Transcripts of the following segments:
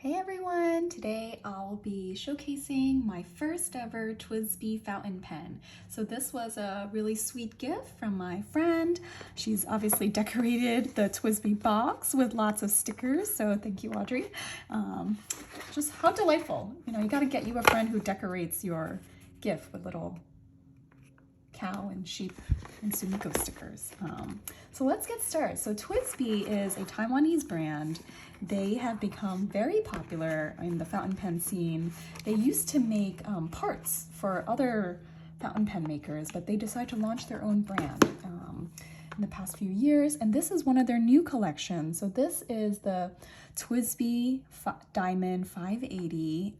Hey everyone! Today I'll be showcasing my first ever Twsbi fountain pen. So this was a really sweet gift from my friend. She's obviously decorated the Twsbi box with lots of stickers, so thank you, Audrey. Just how delightful. You know, you gotta get you a friend who decorates your gift with little cow and sheep and Sumiko stickers. So let's get started. So Twsbi is a Taiwanese brand. They have become very popular in the fountain pen scene. They used to make parts for other fountain pen makers, but they decided to launch their own brand in the past few years, and this is one of their new collections. So this is the Twsbi Diamond 580.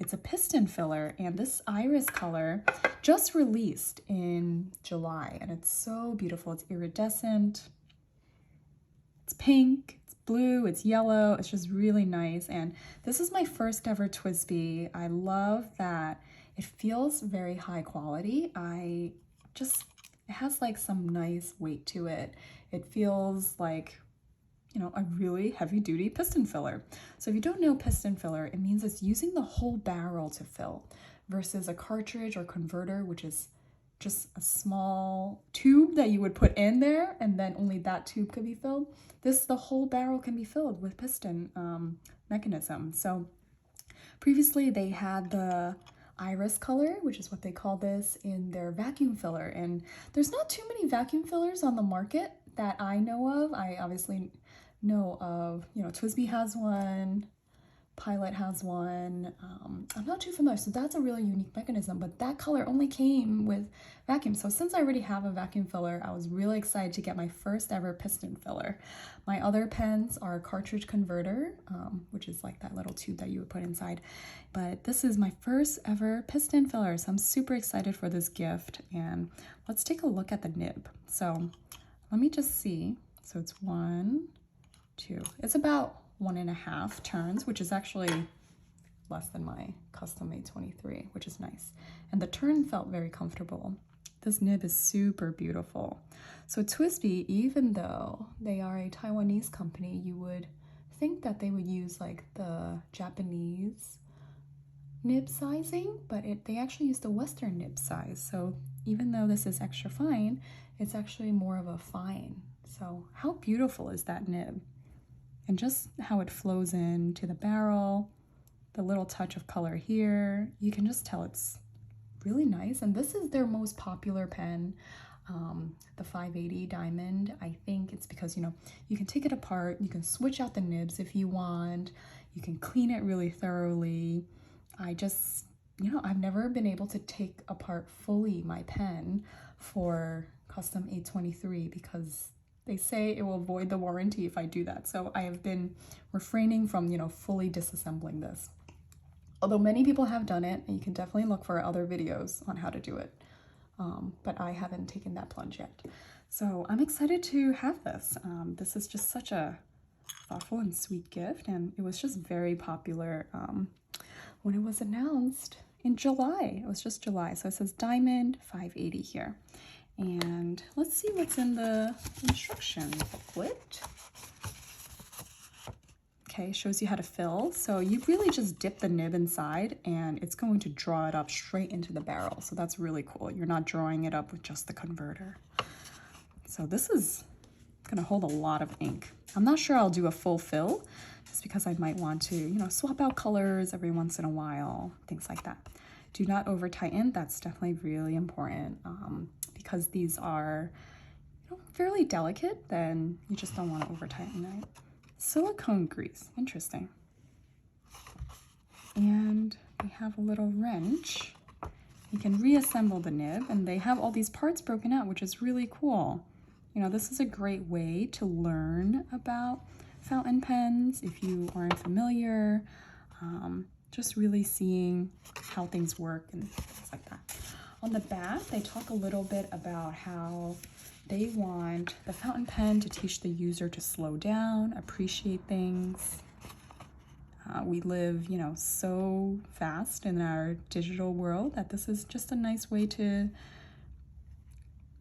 It's a piston filler, and this iris color just released in July, and it's so beautiful. It's iridescent, it's pink, it's blue, it's yellow. It's just really nice, and this is my first ever Twsbi. I love that it feels very high quality. It has like some nice weight to it. It feels like, you know, a really heavy duty piston filler. So if you don't know piston filler, it means it's using the whole barrel to fill versus a cartridge or converter, which is just a small tube that you would put in there and then only that tube could be filled. The whole barrel can be filled with piston mechanism. So previously they had the iris color, which is what they call this, in their vacuum filler, and there's not too many vacuum fillers on the market that I know of. I obviously know of, you know, Twsbi has one, Pilot has one. I'm not too familiar, so that's a really unique mechanism, but that color only came with vacuum. So since I already have a vacuum filler, I was really excited to get my first ever piston filler. My other pens are a cartridge converter, which is like that little tube that you would put inside, but this is my first ever piston filler, so I'm super excited for this gift. And let's take a look at the nib. So let me just see. So it's 1, 2, it's about 1.5 turns, which is actually less than my custom made 23, which is nice. And the turn felt very comfortable. This nib is super beautiful. So Twsbi, even though they are a Taiwanese company, you would think that they would use like the Japanese nib sizing, but they actually use the Western nib size. So even though this is extra fine, it's actually more of a fine. So how beautiful is that nib? And just how it flows into the barrel, the little touch of color here, you can just tell it's really nice. And this is their most popular pen, the 580 Diamond. I think it's because, you know, you can take it apart, you can switch out the nibs if you want, you can clean it really thoroughly. You know, I've never been able to take apart fully my pen for custom 823 because they say it will void the warranty if I do that. So I have been refraining from, you know, fully disassembling this. Although many people have done it, and you can definitely look for other videos on how to do it. But I haven't taken that plunge yet. So I'm excited to have this. This is just such a thoughtful and sweet gift, and it was just very popular when it was announced in July. It was just July. So it says Diamond 580 here. And let's see what's in the instruction booklet. Okay, shows you how to fill. So you really just dip the nib inside and it's going to draw it up straight into the barrel. So that's really cool. You're not drawing it up with just the converter. So this is gonna hold a lot of ink. I'm not sure I'll do a full fill just because I might want to, you know, swap out colors every once in a while, things like that. Do not over tighten. That's definitely really important. Because these are, you know, fairly delicate, then you just don't want to over tighten it. Silicone grease, interesting. And we have a little wrench. You can reassemble the nib, and they have all these parts broken out, which is really cool. You know, this is a great way to learn about fountain pens if you aren't familiar. Just really seeing how things work and things like that. On the back, they talk a little bit about how they want the fountain pen to teach the user to slow down, appreciate things. We live, you know, so fast in our digital world that this is just a nice way to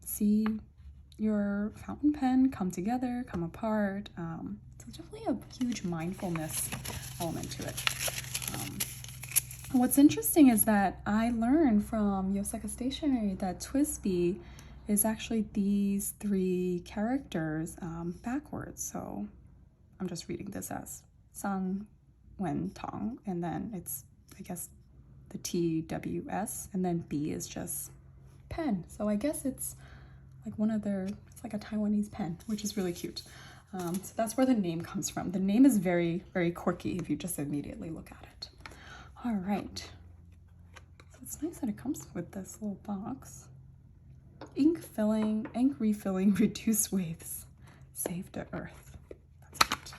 see your fountain pen come together, come apart. So definitely a huge mindfulness element to it. What's interesting is that I learned from Yoseka Stationery that Twsbi is actually these 3 characters backwards. So I'm just reading this as San Wen Tong, and then it's, I guess, the TWS, and then B is just pen. So I guess it's like it's like a Taiwanese pen, which is really cute. So that's where the name comes from. The name is very, very quirky if you just immediately look at it. All right. So it's nice that it comes with this little box. Ink refilling, reduce waste, save the earth. That's it.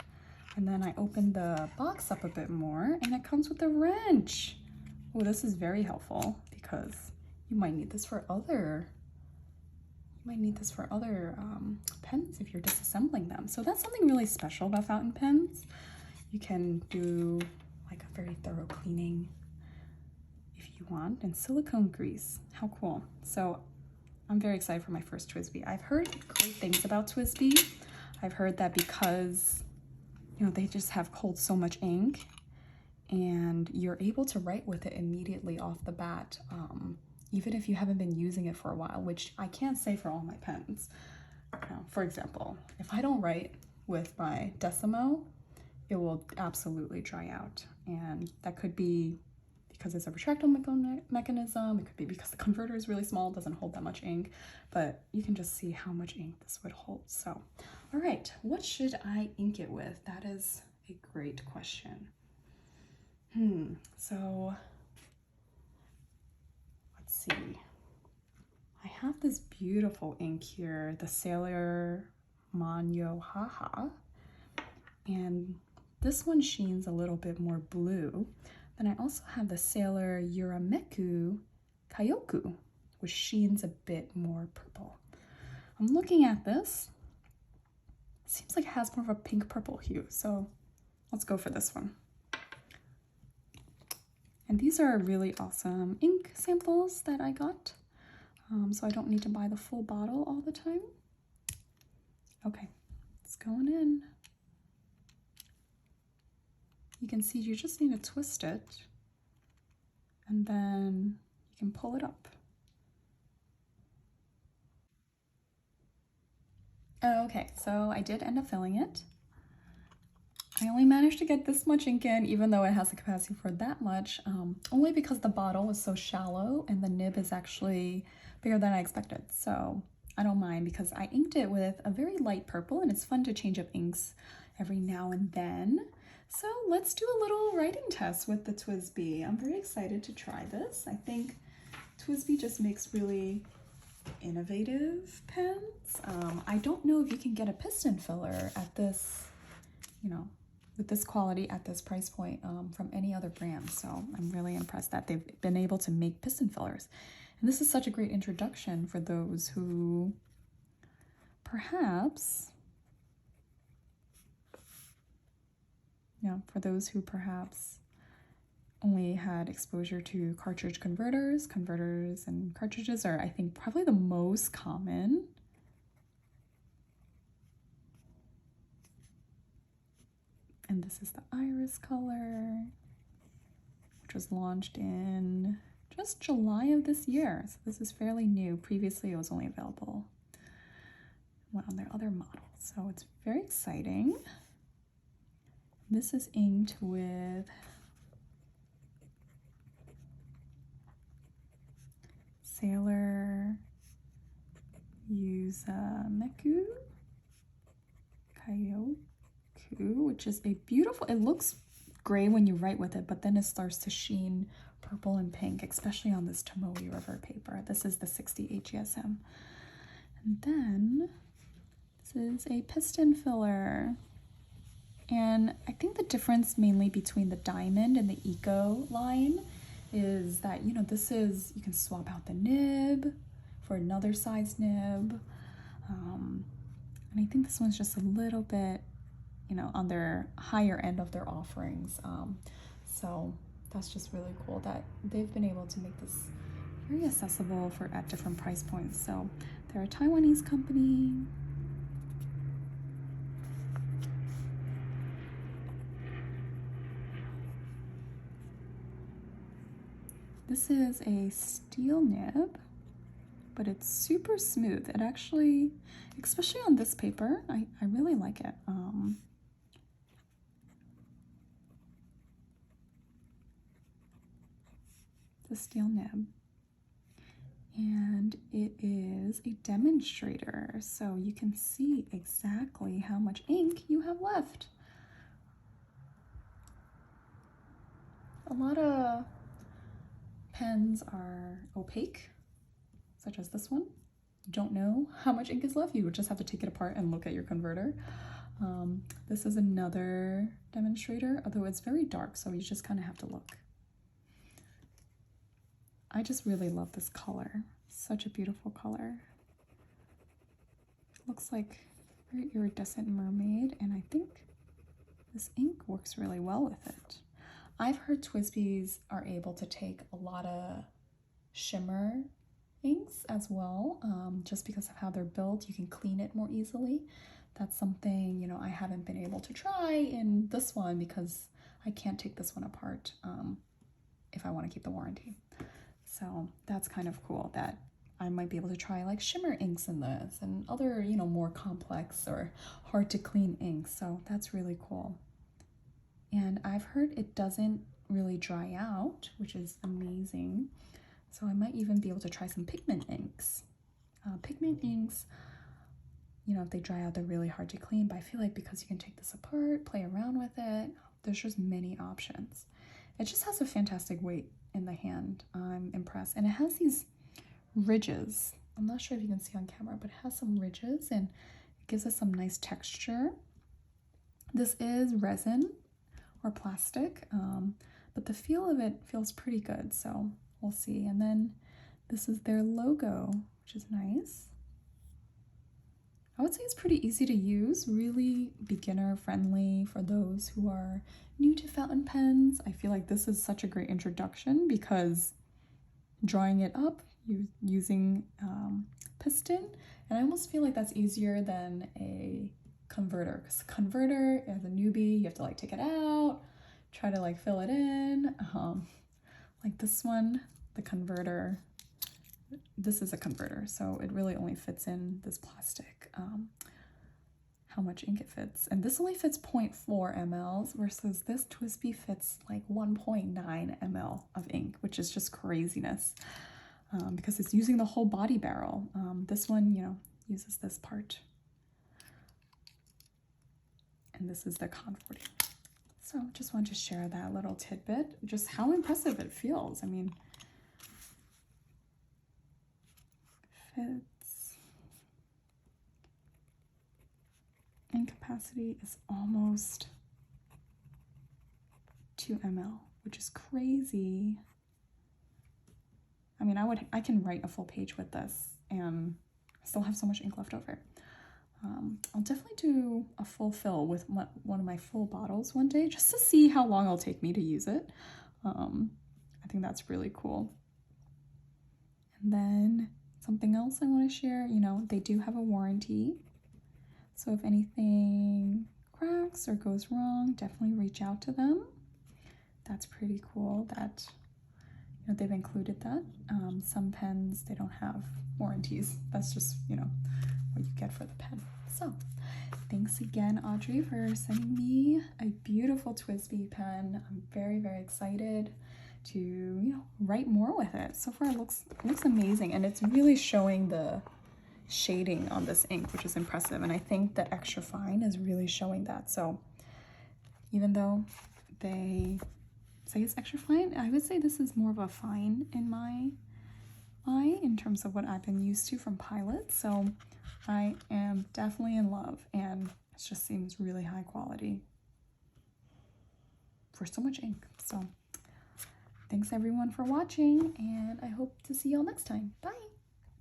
And then I opened the box up a bit more, and it comes with a wrench. Oh, this is very helpful because you might need this for other pens if you're disassembling them. So that's something really special about fountain pens. You can do like a very thorough cleaning if you want, and silicone grease. How cool. So I'm very excited for my first Twsbi. I've heard great things about Twsbi. I've heard that because, you know, they just have hold so much ink and you're able to write with it immediately off the bat, even if you haven't been using it for a while, which I can't say for all my pens. For example, if I don't write with my Decimo, it will absolutely dry out. And that could be because it's a retractable mechanism. It could be because the converter is really small, doesn't hold that much ink, but you can just see how much ink this would hold. So, all right, what should I ink it with? That is a great question. So let's see. I have this beautiful ink here, the Sailor Manyo Haha, and this one sheens a little bit more blue. Then I also have the Sailor Yurameku Kayoku, which sheens a bit more purple. I'm looking at this. It seems like it has more of a pink purple hue, so let's go for this one. And these are really awesome ink samples that I got, so I don't need to buy the full bottle all the time. Okay, it's going in. You can see you just need to twist it, and then you can pull it up. Okay, so I did end up filling it. I only managed to get this much ink in, even though it has the capacity for that much, only because the bottle was so shallow and the nib is actually bigger than I expected. So I don't mind because I inked it with a very light purple, and it's fun to change up inks every now and then. So let's do a little writing test with the Twsbi. I'm very excited to try this. I think Twsbi just makes really innovative pens. I don't know if you can get a piston filler at this, you know, with this quality at this price point from any other brand. So I'm really impressed that they've been able to make piston fillers. And this is such a great introduction for those who perhaps, only had exposure to cartridge converters. Converters and cartridges are, I think, probably the most common. And this is the iris color, which was launched in just July of this year. So this is fairly new. Previously, it was only available on their other models. So it's very exciting. This is inked with Sailor Yurameku Kayoku, which is a beautiful, it looks gray when you write with it, but then it starts to sheen purple and pink, especially on this Tomoe River paper. This is the 60 AGSM. And then this is a piston filler. And I think the difference mainly between the Diamond and the Eco line is that, you know, this is, you can swap out the nib for another size nib. And I think this one's just a little bit, you know, on their higher end of their offerings. So that's just really cool that they've been able to make this very accessible at different price points. So they're a Taiwanese company. This is a steel nib, but it's super smooth. It actually, especially on this paper, I really like it. The steel nib. And it is a demonstrator, so you can see exactly how much ink you have left. A lot of pens are opaque, such as this one. You don't know how much ink is left. You would just have to take it apart and look at your converter. This is another demonstrator, although it's very dark, so you just kind of have to look. I just really love this color. Such a beautiful color. It looks like a very iridescent mermaid, and I think this ink works really well with it. I've heard Twsbis are able to take a lot of shimmer inks as well, just because of how they're built. You can clean it more easily. That's something, you know, I haven't been able to try in this one because I can't take this one apart if I want to keep the warranty. So that's kind of cool that I might be able to try like shimmer inks in this and other, you know, more complex or hard to clean inks. So that's really cool. And I've heard it doesn't really dry out, which is amazing. So I might even be able to try some pigment inks. Pigment inks, you know, if they dry out, they're really hard to clean, but I feel like because you can take this apart, play around with it, there's just many options. It just has a fantastic weight in the hand. I'm impressed. And it has these ridges. I'm not sure if you can see on camera, but it has some ridges and it gives us some nice texture. This is resin or plastic, but the feel of it feels pretty good, so we'll see. And then this is their logo, which is nice. I would say it's pretty easy to use, really beginner friendly for those who are new to fountain pens. I feel like this is such a great introduction because drawing it up using piston, and I almost feel like that's easier than a converter, because converter, as a newbie, you have to like take it out, try to like fill it in. Like this one, the converter, this is a converter, so it really only fits in this plastic. How much ink it fits, and this only fits 0.4 ml versus this Twsbi fits like 1.9 ml of ink, which is just craziness, because it's using the whole body barrel. This one, you know, uses this part, and this is the conforting. So just wanted to share that little tidbit, just how impressive it feels. I mean, fits. Ink capacity is almost 2 ml, which is crazy. I mean, I can write a full page with this and still have so much ink left over. I'll definitely do a full fill with one of my full bottles one day, just to see how long it'll take me to use it. I think that's really cool. And then something else I want to share, you know, they do have a warranty. So if anything cracks or goes wrong, definitely reach out to them. That's pretty cool that, you know, they've included that. Some pens, they don't have warranties. That's just, you know, what you get for the pen. So thanks again, Audrey, for sending me a beautiful Twsbi pen. I'm very, very excited to, you know, write more with it. So far it looks amazing, and it's really showing the shading on this ink, which is impressive, and I think the extra fine is really showing that. So even though they say it's extra fine, I would say this is more of a fine in my eye in terms of what I've been used to from Pilot. So I am definitely in love, and it just seems really high quality for so much ink. So thanks everyone for watching, and I hope to see y'all next time. Bye.